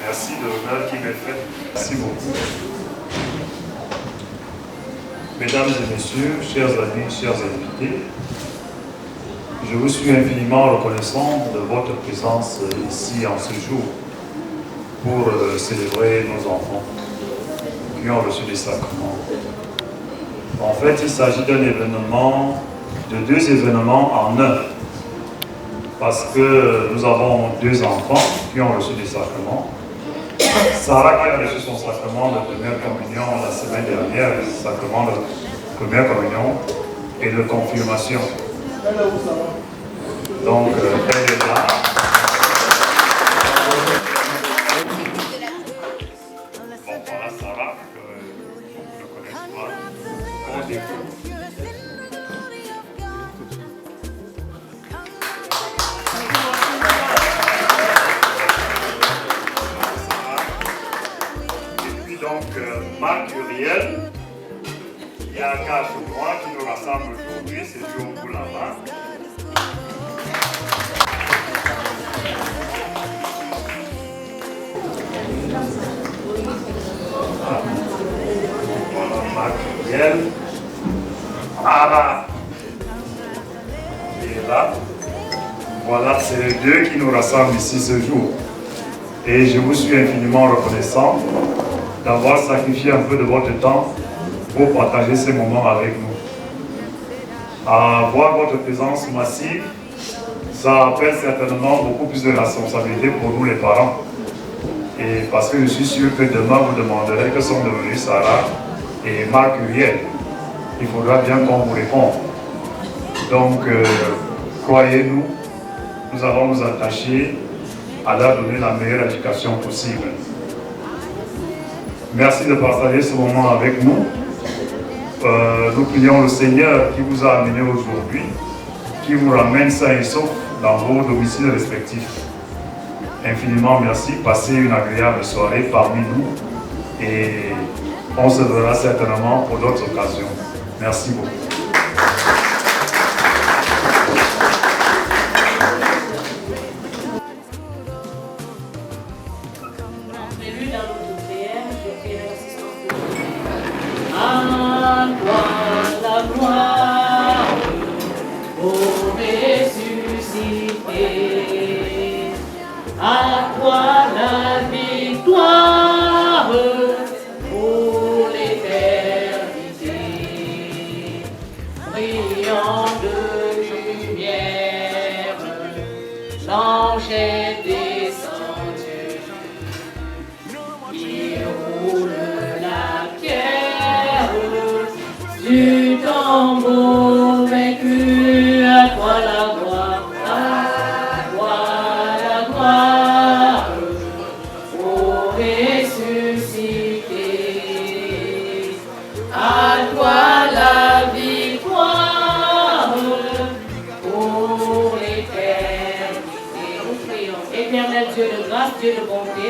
Merci de l'honneur qui m'est fait. Merci beaucoup. Mesdames et messieurs, chers amis, chers invités, je vous suis infiniment reconnaissant de votre présence ici en ce jour pour célébrer nos enfants qui ont reçu des sacrements. En fait, il s'agit d'un événement, de deux événements en un, parce que nous avons deux enfants qui ont reçu des sacrements. Sarah qui a reçu son sacrement de première communion la semaine dernière, le sacrement de première communion et de confirmation. Donc, elle est là. Bon, voilà Sarah, que vous ne connaissez pas, qu'on découvre. Donc, Marc Uriel, il y a quatre mois qui nous rassemble aujourd'hui, c'est jour pour la main. Voilà, Marc Uriel. Ara, il est là. Voilà, c'est les deux qui nous rassemblent ici ce jour. Et je vous suis infiniment reconnaissant d'avoir sacrifié un peu de votre temps pour partager ces moments avec nous. Voir votre présence massive, ça appelle certainement beaucoup plus de responsabilité pour nous les parents. Et parce que je suis sûr que demain vous demanderez que sont devenus Sarah et Marc Uriel. Il faudra bien qu'on vous réponde. Donc, croyez-nous, nous allons nous attacher à leur donner la meilleure éducation possible. Merci de partager ce moment avec nous. Nous prions le Seigneur qui vous a amené aujourd'hui, qui vous ramène sain et sauf dans vos domiciles respectifs. Infiniment merci. Passez une agréable soirée parmi nous et on se verra certainement pour d'autres occasions. Merci beaucoup. Dieu de bonté,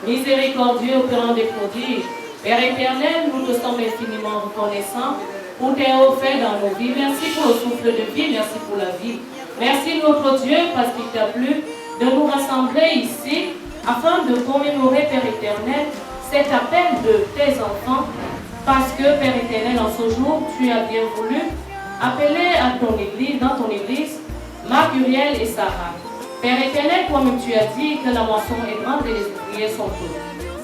miséricordieux au grand des prodiges, Père éternel, nous te sommes infiniment reconnaissants pour tes hauts faits dans nos vies. Merci pour le souffle de vie, merci pour la vie. Merci notre Dieu parce qu'il t'a plu de nous rassembler ici afin de commémorer, Père éternel, cet appel de tes enfants parce que, Père éternel, en ce jour, tu as bien voulu appeler à ton église, dans ton église, Marc Uriel et Sarah. Père éternel, toi-même tu as dit que la moisson est grande et les ouvriers sont peu.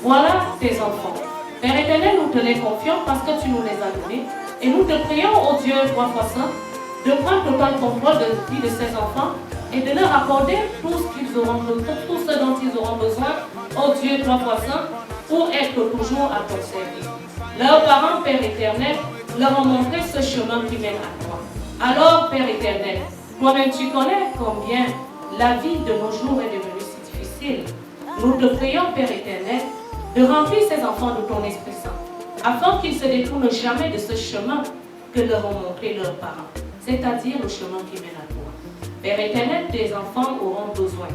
Voilà tes enfants. Père éternel, nous te les confions parce que tu nous les as donnés. Et nous te prions, ô Dieu, trois fois saint, de prendre total contrôle de la vie de ces enfants et de leur accorder tout ce qu'ils auront besoin, tout ce dont ils auront besoin, ô Dieu, trois fois saint, pour être toujours à ton service. Leurs parents, Père éternel, leur ont montré ce chemin qui mène à toi. Alors, Père éternel, toi-même tu connais combien la vie de nos jours est devenue si difficile. Nous te prions, Père éternel, de remplir ces enfants de ton Esprit Saint, afin qu'ils ne se détournent jamais de ce chemin que leur ont montré leurs parents, c'est-à-dire le chemin qui mène à toi. Père éternel, tes enfants auront besoin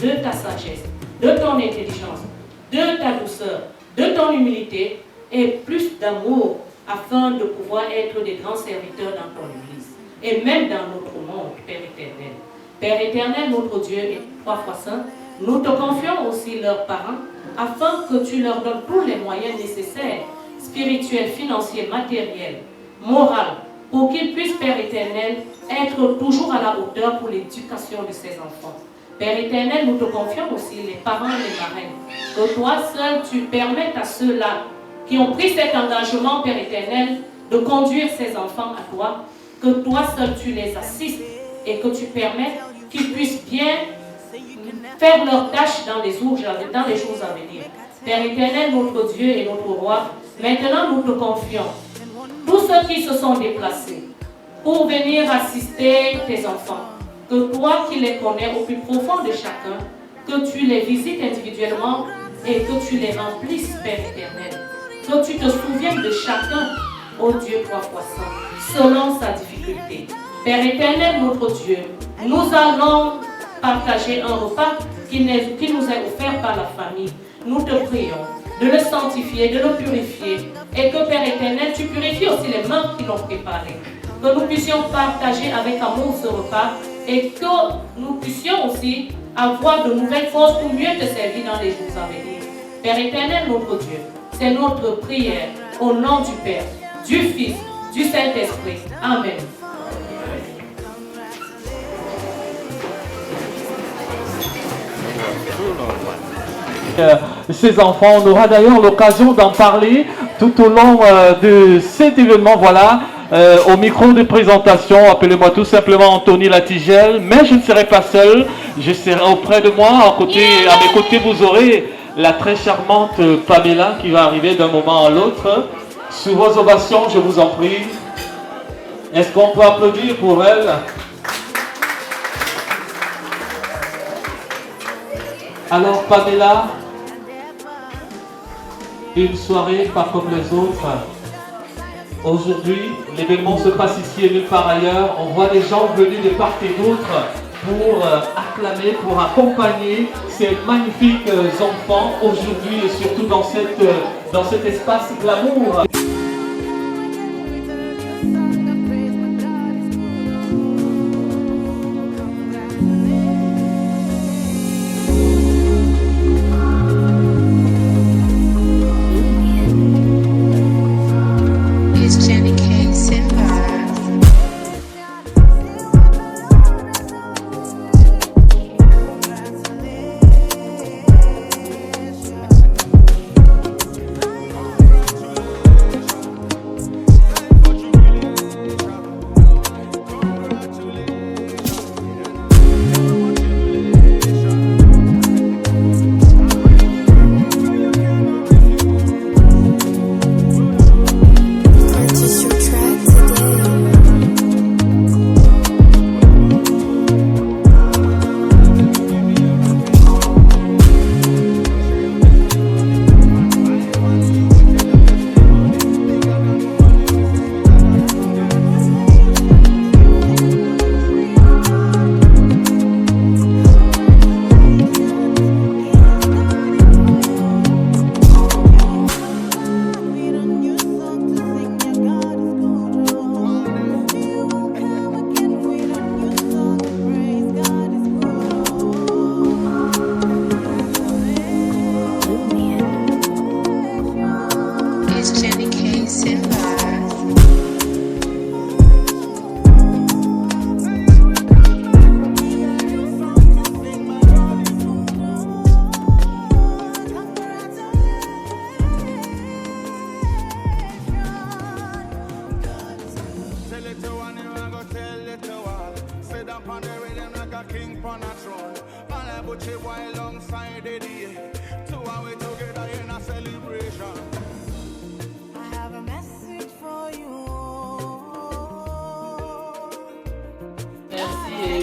de ta sagesse, de ton intelligence, de ta douceur, de ton humilité et plus d'amour, afin de pouvoir être des grands serviteurs dans ton Église, et même dans notre monde, Père éternel. Père éternel, notre Dieu est trois fois saint, Nous te confions aussi leurs parents afin que tu leur donnes tous les moyens nécessaires, spirituels, financiers, matériels, moraux, pour qu'ils puissent, Père éternel, être toujours à la hauteur pour l'éducation de ces enfants. Père éternel, nous te confions aussi les parents et les marraines. Que toi seul, tu permettes à ceux-là qui ont pris cet engagement, Père éternel, de conduire ces enfants à toi, que toi seul tu les assistes et que tu permettes qu'ils puissent bien faire leurs tâches dans les jours à venir. Père éternel, notre Dieu et notre Roi, maintenant nous te confions tous ceux qui se sont déplacés pour venir assister tes enfants. Que toi qui les connais au plus profond de chacun, que tu les visites individuellement et que tu les remplisses, Père éternel. Que tu te souviennes de chacun, ô Dieu trois fois saint, selon sa difficulté. Père éternel, notre Dieu, nous allons partager un repas qui nous est offert par la famille. Nous te prions de le sanctifier, de le purifier, et que, Père éternel, tu purifies aussi les mains qui l'ont préparé. Que nous puissions partager avec amour ce repas et que nous puissions aussi avoir de nouvelles forces pour mieux te servir dans les jours à venir. Père éternel, notre Dieu, c'est notre prière au nom du Père, du Fils, du Saint-Esprit. Amen. Ces enfants, on aura d'ailleurs l'occasion d'en parler tout au long de cet événement. Voilà, au micro de présentation, appelez-moi tout simplement Anthony Latigelle, mais je ne serai pas seul, je serai auprès de moi, à mes côtés vous aurez la très charmante Pamela qui va arriver d'un moment à l'autre. Sous vos ovations, je vous en prie. Est-ce qu'on peut applaudir pour elle? Alors Pamela, une soirée pas comme les autres. Aujourd'hui, l'événement se passe ici et nulle part ailleurs. On voit des gens venus de part et d'autre pour acclamer, pour accompagner ces magnifiques enfants aujourd'hui et surtout dans cet espace glamour.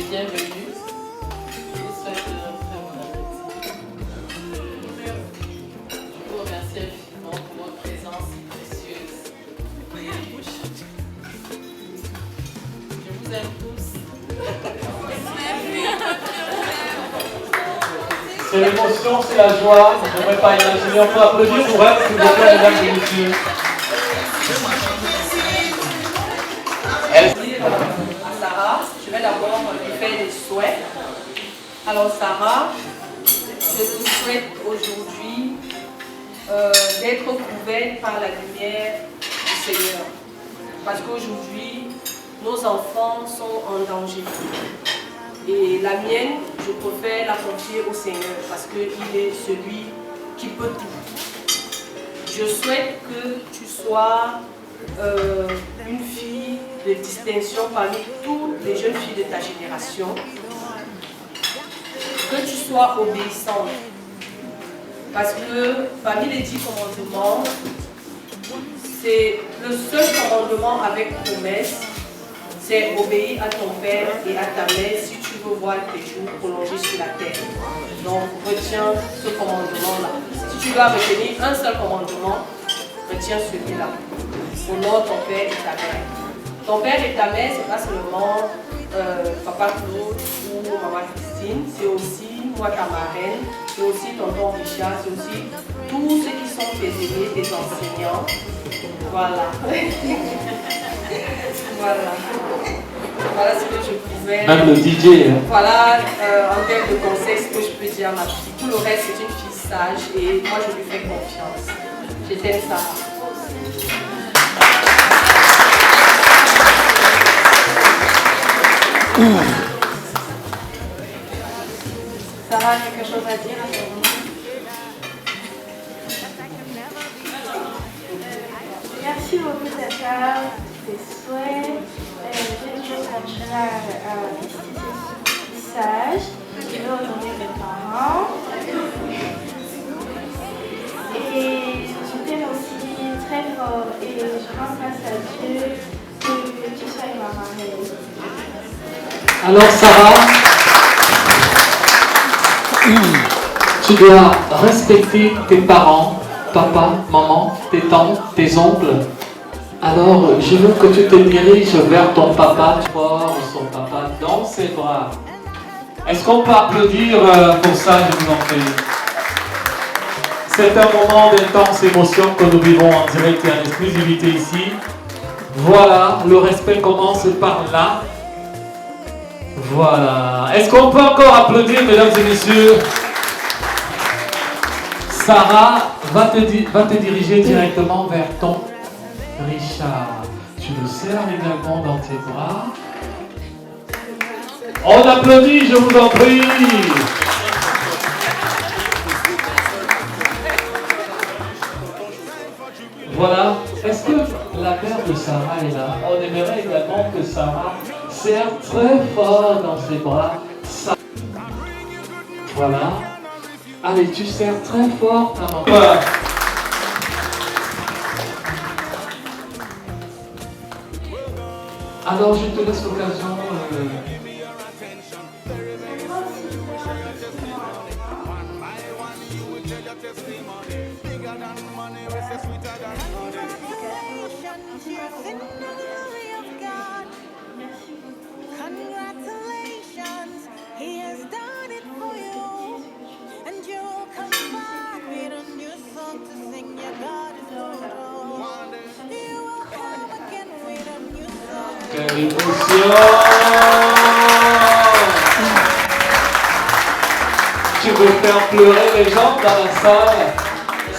Bienvenue. Je vous souhaite un très bon appétit. Je vous remercie infiniment pour votre présence si précieuse. Je vous aime tous. C'est l'émotion, c'est la joie. Je ne pourrais pas imaginer. On peut applaudir pour elle, s'il vous plaît, mesdames et messieurs. Sarah, je vais d'abord lui faire des souhaits. Alors Sarah, souhaite aujourd'hui d'être couverte par la lumière du Seigneur. Parce qu'aujourd'hui, nos enfants sont en danger. Et la mienne, je préfère la confier au Seigneur parce qu'il est celui qui peut tout. Je souhaite que tu sois une fille de distinction parmi toutes les jeunes filles de ta génération. Que tu sois obéissante. Parce que parmi les 10 commandements, c'est le seul commandement avec promesse, c'est obéir à ton père et à ta mère si tu veux voir tes jours prolongés sur la terre. Donc retiens ce commandement-là. Si tu dois retenir un seul commandement, retiens celui-là. Honore ton père et ta mère. Ton père et ta mère, c'est pas seulement papa Claude ou maman Christine, c'est aussi moi ta marraine, c'est aussi tonton Richard, c'est aussi tous ceux qui sont tes aînés, tes enseignants. Voilà. Voilà ce que je pouvais. Même le DJ. Hein. Voilà en termes de conseils ce que je peux dire à ma fille. Tout le reste, c'est une fille sage et moi je lui fais confiance. Je t'aime ça. Sarah a quelque chose à dire à ce moment? Merci beaucoup Tata, tes souhaits. J'ai une chose à dire à Christy, c'est sage. Je veux honorer mes parents. Et je t'aime aussi très fort et je rends grâce à Dieu que tu sois ma marraine. Alors Sarah, tu dois respecter tes parents, papa, maman, tes tantes, tes oncles. Alors je veux que tu te diriges vers ton papa, tu portes son papa dans ses bras. Est-ce qu'on peut applaudir pour ça, je vous en prie? C'est un moment d'intense émotion que nous vivons en direct et en exclusivité ici. Voilà, le respect commence par là. Voilà. Est-ce qu'on peut encore applaudir, mesdames et messieurs? Sarah va te diriger directement vers ton Richard. Tu le serres également dans tes bras. On applaudit, je vous en prie. Voilà. Est-ce que la mère de Sarah est là? On aimerait également que Sarah serre très fort dans ses bras. Voilà. Allez, tu serres très fort ta maman. Voilà. Alors, je te laisse l'occasion. Quelle émotion! Tu veux faire pleurer les gens dans la salle?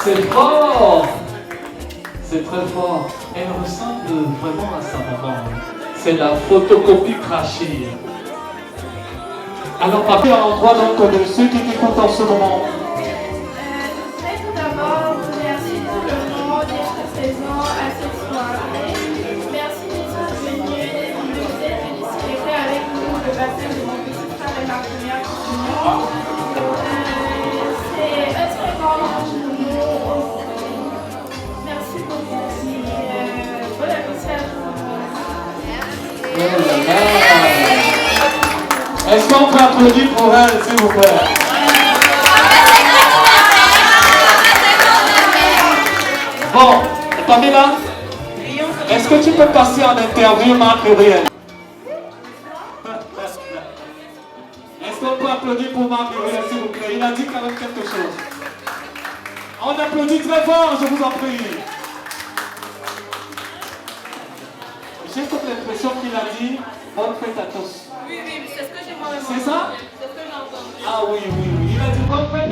C'est fort! C'est très fort. Elle ressemble vraiment à sa maman. C'est la photocopie crachée. Alors, papa, à l'endroit donc de ceux qui écoutent en ce moment. Je voudrais tout d'abord vous remercier tout le monde d'être présent à cette soirée. Merci d'être venus nous célébrer avec nous le baptême de mon petit frère et ma première communion. C'est un très grand moment pour nous. Merci beaucoup et bon appétit à tout le monde. Est-ce qu'on peut applaudir pour elle, s'il vous plaît? Bon, Pamela, est-ce que tu peux passer en interview Marc-Gabriel? Est-ce qu'on peut applaudir pour Marc-Gabriel, s'il vous plaît? Il a dit quand même quelque chose. On applaudit très fort, je vous en prie. J'ai toute l'impression qu'il a dit bonne fête à tous. Oui, c'est ce que j'ai moi. C'est ça? C'est ce que j'ai entendu. Ah oui, oui, oui. Il a dit bonne fête